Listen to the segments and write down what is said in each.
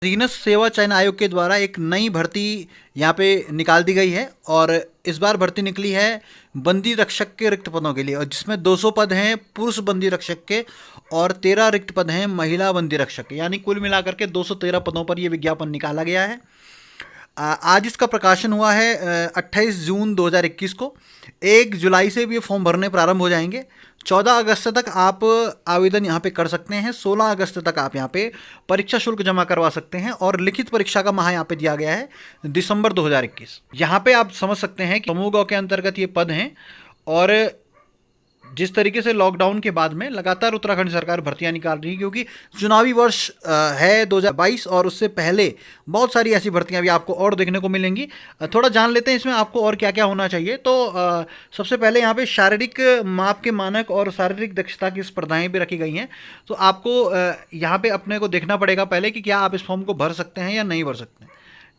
रीनस सेवा चयन आयोग के द्वारा एक नई भर्ती यहाँ पे निकाल दी गई है और इस बार भर्ती निकली है बंदी रक्षक के रिक्त पदों के लिए, और जिसमें 200 पद हैं पुरुष बंदी रक्षक के और 13 रिक्त पद हैं महिला बंदी रक्षक के, यानी कुल मिलाकर के 213 पदों पर ये विज्ञापन निकाला गया है। आज इसका प्रकाशन हुआ है 28 जून 2021 को। 1 जुलाई से भी ये फॉर्म भरने प्रारंभ हो जाएंगे। 14 अगस्त तक आप आवेदन यहाँ पे कर सकते हैं। 16 अगस्त तक आप यहाँ पे परीक्षा शुल्क जमा करवा सकते हैं और लिखित परीक्षा का माह यहाँ पे दिया गया है दिसंबर 2021। यहाँ पे आप समझ सकते हैं कि समूह ग के अंतर्गत ये पद हैं और जिस तरीके से लॉकडाउन के बाद में लगातार उत्तराखंड सरकार भर्तियां निकाल रही है, क्योंकि चुनावी वर्ष है 2022 और उससे पहले बहुत सारी ऐसी भर्तियां भी आपको और देखने को मिलेंगी। थोड़ा जान लेते हैं इसमें आपको और क्या क्या होना चाहिए। तो सबसे पहले यहाँ पे शारीरिक माप के मानक और शारीरिक दक्षता की स्पर्धाएं भी रखी गई हैं। तो आपको यहाँ पे अपने को देखना पड़ेगा पहले कि क्या आप इस फॉर्म को भर सकते हैं या नहीं भर सकते हैं।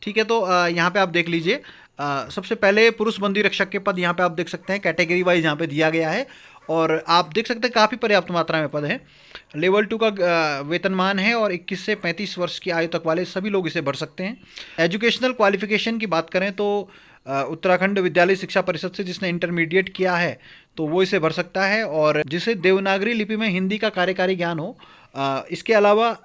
ठीक है, तो यहाँ पे आप देख लीजिए। सबसे पहले पुरुष बंदी रक्षक के पद यहाँ पे आप देख सकते हैं, कैटेगरी वाइज यहाँ पे दिया गया है और आप देख सकते हैं काफ़ी पर्याप्त मात्रा में पद हैं। लेवल 2 का वेतनमान है और 21 से 35 वर्ष की आयु तक वाले सभी लोग इसे भर सकते हैं। एजुकेशनल क्वालिफिकेशन की बात करें तो उत्तराखंड विद्यालय शिक्षा परिषद से जिसने इंटरमीडिएट किया है तो वो इसे भर सकता है, और जिसे देवनागरी लिपि में हिंदी का कार्यकारी ज्ञान हो। इसके अलावा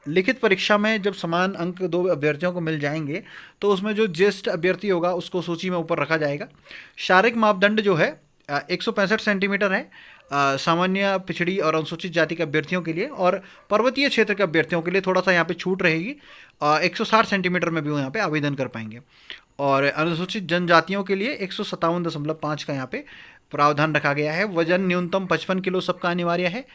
लिखित परीक्षा में जब समान अंक 2 अभ्यर्थियों को मिल जाएंगे तो उसमें जो ज्येष्ठ अभ्यर्थी होगा उसको सूची में ऊपर रखा जाएगा। शारीरिक मापदंड जो है 165 सेंटीमीटर है सामान्य, पिछड़ी और अनुसूचित जाति के अभ्यर्थियों के लिए, और पर्वतीय क्षेत्र के अभ्यर्थियों के लिए थोड़ा सा यहाँ पे छूट रहेगी। 160 सेंटीमीटर में भी वो यहाँ पे आवेदन कर पाएंगे, और अनुसूचित जनजातियों के लिए 157.5 का यहाँ पे प्रावधान रखा गया है। वजन न्यूनतम 55 किलो सबका अनिवार्य है,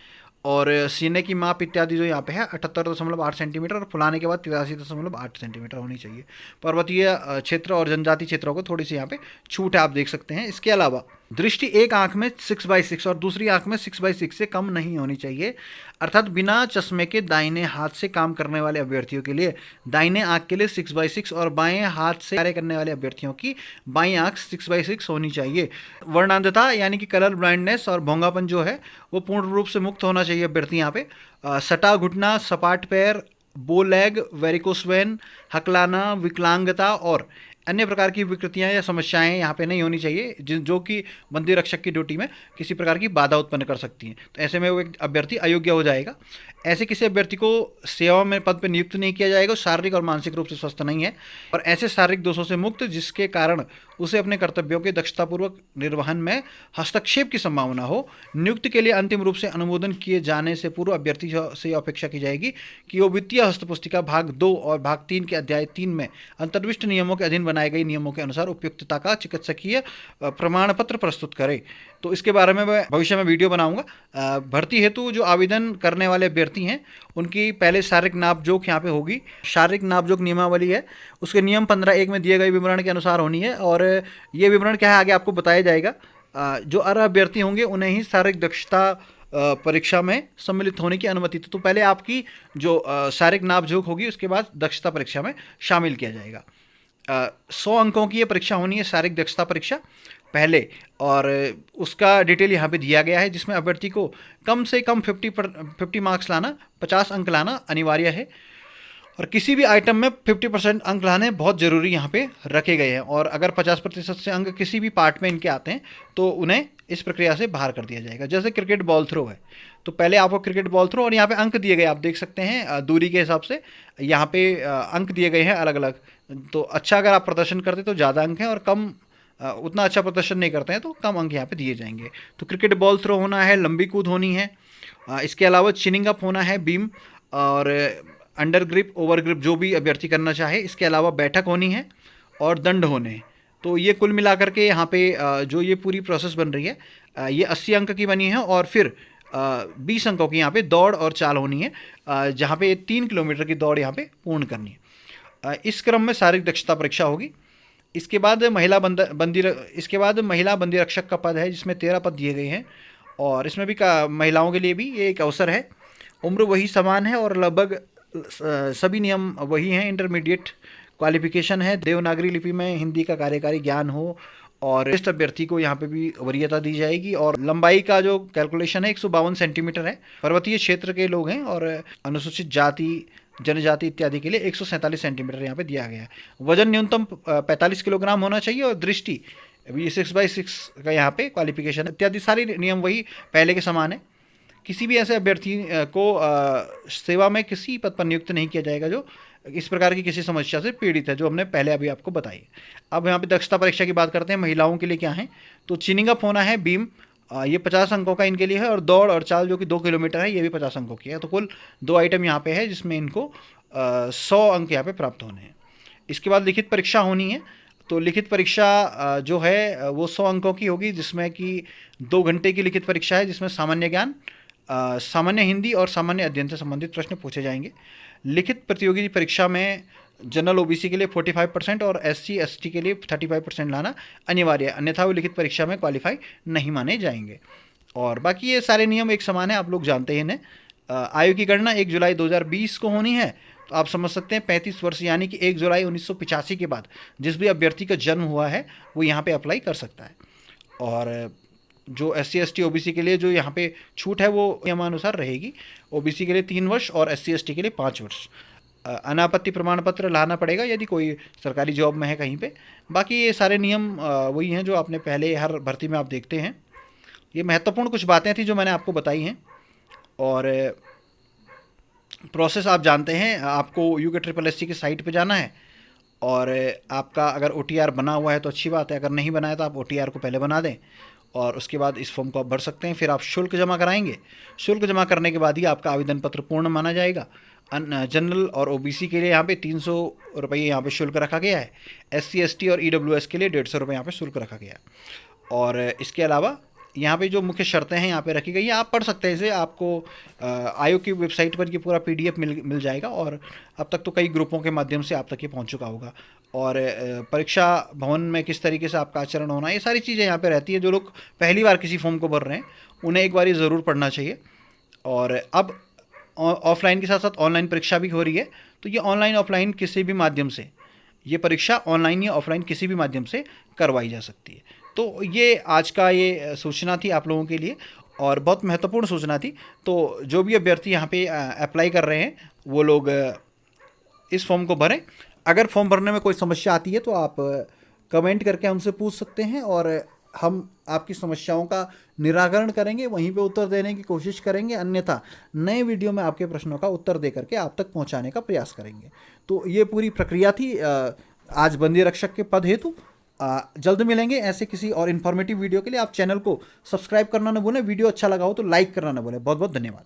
और सीने की माप इत्यादि जो यहाँ पे है 78.8 सेंटीमीटर और फुलाने के बाद 83.8 सेंटीमीटर होनी चाहिए। पर्वतीय क्षेत्र और जनजाति क्षेत्रों को थोड़ी सी यहाँ पे छूट है, आप देख सकते हैं। इसके अलावा दृष्टि एक आंख में 6/6 और दूसरी आंख में 6/6 से कम नहीं होनी चाहिए, अर्थात बिना चश्मे के दाहिने हाथ से काम करने वाले अभ्यर्थियों के लिए दाहिने आंख के लिए 6/6 और बाएं हाथ से कार्य करने वाले अभ्यर्थियों की बाईं आंख 6/6 होनी चाहिए। वर्णांधता यानी कि कलर ब्लाइंडनेस और भोंगापन जो है वो पूर्ण रूप से मुक्त होना चाहिए अभ्यर्थी यहाँ पे। सटा घुटना, सपाट पैर, बो लेग, वेरिकोस वेन, हकलाना, विकलांगता और अन्य प्रकार की विकृतियां या समस्याएं यहाँ पे नहीं होनी चाहिए जो कि बंदी रक्षक की ड्यूटी में किसी प्रकार की बाधा उत्पन्न कर सकती हैं। तो ऐसे में वो एक अभ्यर्थी अयोग्य हो जाएगा। ऐसे किसी अभ्यर्थी को सेवा में पद पर नियुक्त नहीं किया जाएगा शारीरिक और मानसिक रूप से स्वस्थ नहीं है और ऐसे शारीरिक दोषों से मुक्त जिसके कारण उसे अपने कर्तव्यों के दक्षतापूर्वक निर्वहन में हस्तक्षेप की संभावना हो। नियुक्ति के लिए अंतिम रूप से अनुमोदन किए जाने से पूर्व अभ्यर्थी से अपेक्षा की जाएगी कि वो वित्तीय हस्तपुस्तिका भाग 2 और भाग 3 के अध्याय 3 में अंतर्विष्ट नियमों के अधीन बनाए गए नियमों के अनुसार उपयुक्तता का चिकित्सकीय प्रमाण पत्र प्रस्तुत करे। तो इसके बारे में मैं भविष्य में वीडियो बनाऊंगा। भर्ती हेतु जो आवेदन करने वाले अभ्यर्थी हैं उनकी पहले शारीरिक नापजोख यहाँ पे होगी। शारीरिक नापजोख नियमावली है, उसके नियम 15(1) में दिए गए विवरण के अनुसार होनी है, और ये विवरण क्या है आगे आपको बताया जाएगा। जो अर्ह अभ्यर्थी होंगे उन्हें ही शारीरिक दक्षता परीक्षा में सम्मिलित होने की अनुमति। तो पहले आपकी जो शारीरिक नापजोख होगी उसके बाद दक्षता परीक्षा में शामिल किया जाएगा। 100 अंकों की ये परीक्षा होनी है, शारीरिक दक्षता परीक्षा पहले, और उसका डिटेल यहाँ पे दिया गया है जिसमें अभ्यर्थी को कम से कम 50 मार्क्स लाना, 50 अंक लाना अनिवार्य है, और किसी भी आइटम में 50% अंक लाने बहुत ज़रूरी यहाँ पे रखे गए हैं। और अगर 50% से अंक किसी भी पार्ट में इनके आते हैं तो उन्हें इस प्रक्रिया से बाहर कर दिया जाएगा। जैसे क्रिकेट बॉल थ्रो है, तो पहले आपको क्रिकेट बॉल थ्रो और यहाँ पे अंक दिए गए, आप देख सकते हैं दूरी के हिसाब से यहाँ पे अंक दिए गए हैं अलग अलग। तो अच्छा अगर आप प्रदर्शन करते तो ज़्यादा अंक हैं, और कम उतना अच्छा प्रदर्शन नहीं करते हैं तो कम अंक यहाँ पे दिए जाएंगे। तो क्रिकेट बॉल थ्रो होना है, लंबी कूद होनी है, इसके अलावा चिनिंग अप होना है, बीम और अंडर ग्रिप, ओवर ग्रिप जो भी अभ्यर्थी करना चाहे। इसके अलावा बैठक होनी है और दंड होने हैं। तो ये कुल मिलाकर के यहाँ पे जो ये पूरी प्रोसेस बन रही है ये 80 अंक की बनी है, और फिर 20 अंकों की यहाँ पे दौड़ और चाल होनी है जहाँ पे 3 किलोमीटर की दौड़ यहाँ पे पूर्ण करनी है। इस क्रम में शारीरिक दक्षता परीक्षा होगी। इसके बाद महिला बंदी रक्षक का पद है जिसमें 13 पद दिए गए हैं, और इसमें भी महिलाओं के लिए भी ये एक अवसर है। उम्र वही समान है और लगभग सभी नियम वही हैं। इंटरमीडिएट क्वालिफिकेशन है, देवनागरी लिपि में हिंदी का कार्यकारी ज्ञान हो, और ज्येष्ठ अभ्यर्थी को यहाँ पे भी वरीयता दी जाएगी। और लंबाई का जो कैलकुलेशन है 152 सेंटीमीटर है। पर्वतीय क्षेत्र के लोग हैं और अनुसूचित जाति जनजाति इत्यादि के लिए 147 सेंटीमीटर यहाँ पे दिया गया है। वजन न्यूनतम 45 किलोग्राम होना चाहिए और दृष्टि अभी 6/6 का यहाँ पे क्वालिफिकेशन इत्यादि सारे नियम वही पहले के समान है। किसी भी ऐसे अभ्यर्थी को सेवा में किसी पद पर नियुक्त नहीं किया जाएगा जो इस प्रकार की किसी समस्या से पीड़ित है, जो हमने पहले अभी आपको बताई। अब यहाँ पे दक्षता परीक्षा की बात करते हैं। महिलाओं के लिए क्या है, तो चीनिंग अप होना है बीम, ये 50 अंकों का इनके लिए है, और दौड़ और चाल जो कि 2 किलोमीटर है, ये भी 50 अंकों की है। तो कुल 2 आइटम यहाँ पे है जिसमें इनको 100 अंक यहाँ पे प्राप्त होने हैं। इसके बाद लिखित परीक्षा होनी है। तो लिखित परीक्षा जो है वो 100 अंकों की होगी, जिसमें कि 2 घंटे की लिखित परीक्षा है, जिसमें सामान्य ज्ञान, सामान्य हिंदी और सामान्य अध्ययन से संबंधित प्रश्न पूछे जाएंगे। लिखित प्रतियोगी परीक्षा में जनरल ओबीसी के लिए 45% और SC ST के लिए 35% लाना अनिवार्य है, अन्यथा वो लिखित परीक्षा में क्वालिफाई नहीं माने जाएंगे। और बाकी ये सारे नियम एक समान है, आप लोग जानते हैं इन्हें। आयु की गणना 1 जुलाई 2020 को होनी है। तो आप समझ सकते हैं 35 वर्ष यानी कि 1 जुलाई 1985 के बाद जिस भी अभ्यर्थी का जन्म हुआ है वो यहाँ पे अप्लाई कर सकता है। और जो SC ST OBC के लिए जो यहाँ पे छूट है वो नियमानुसार रहेगी। OBC के लिए 3 वर्ष और SC ST के लिए 5 वर्ष। अनापत्ति प्रमाण पत्र लाना पड़ेगा यदि कोई सरकारी जॉब में है कहीं पे। बाकी ये सारे नियम वही हैं जो आपने पहले हर भर्ती में आप देखते हैं। ये महत्वपूर्ण कुछ बातें थी जो मैंने आपको बताई हैं। और प्रोसेस आप जानते हैं, आपको UKSSC की साइट पे जाना है, और आपका अगर OTR बना हुआ है तो अच्छी बात है, अगर नहीं बना है तो आप OTR को पहले बना दें और उसके बाद इस फॉर्म को आप भर सकते हैं। फिर आप शुल्क जमा कराएंगे। शुल्क जमा करने के बाद ही आपका आवेदन पत्र पूर्ण माना जाएगा। जनरल और OBC के लिए यहाँ पे 300 रुपये यहाँ पे शुल्क रखा गया है। SC ST और EWS के लिए 150 रुपये यहाँ पे शुल्क रखा गया है। और इसके अलावा यहाँ पे जो मुख्य शर्तें हैं यहाँ पे रखी गई हैं, आप पढ़ सकते हैं इसे। आपको आयोग की वेबसाइट पर ये पूरा PDF मिल जाएगा, और अब तक तो कई ग्रुपों के माध्यम से आप तक ये पहुँच चुका होगा। और परीक्षा भवन में किस तरीके से आपका आचरण होना, ये सारी चीज़ें यहाँ पे रहती है। जो लोग पहली बार किसी फॉर्म को भर रहे हैं उन्हें एक बार ये ज़रूर पढ़ना चाहिए। और अब ऑफलाइन के साथ साथ ऑनलाइन परीक्षा भी हो रही है, तो ये ऑनलाइन ऑफलाइन किसी भी माध्यम से ये परीक्षा ऑनलाइन या ऑफलाइन किसी भी माध्यम से करवाई जा सकती है। तो ये आज का ये सूचना थी आप लोगों के लिए, और बहुत महत्वपूर्ण सूचना थी। तो जो भी अभ्यर्थी यहाँ पे अप्लाई कर रहे हैं वो लोग इस फॉर्म को भरें। अगर फॉर्म भरने में कोई समस्या आती है तो आप कमेंट करके हमसे पूछ सकते हैं, और हम आपकी समस्याओं का निराकरण करेंगे, वहीं पे उत्तर देने की कोशिश करेंगे। अन्यथा नए वीडियो में आपके प्रश्नों का उत्तर दे करके आप तक पहुंचाने का प्रयास करेंगे। तो ये पूरी प्रक्रिया थी आज बंदी रक्षक के पद हेतु। जल्द मिलेंगे ऐसे किसी और इन्फॉर्मेटिव वीडियो के लिए। आप चैनल को सब्सक्राइब करना न भूलें। वीडियो अच्छा लगा हो तो लाइक करना न भूलें। बहुत बहुत धन्यवाद।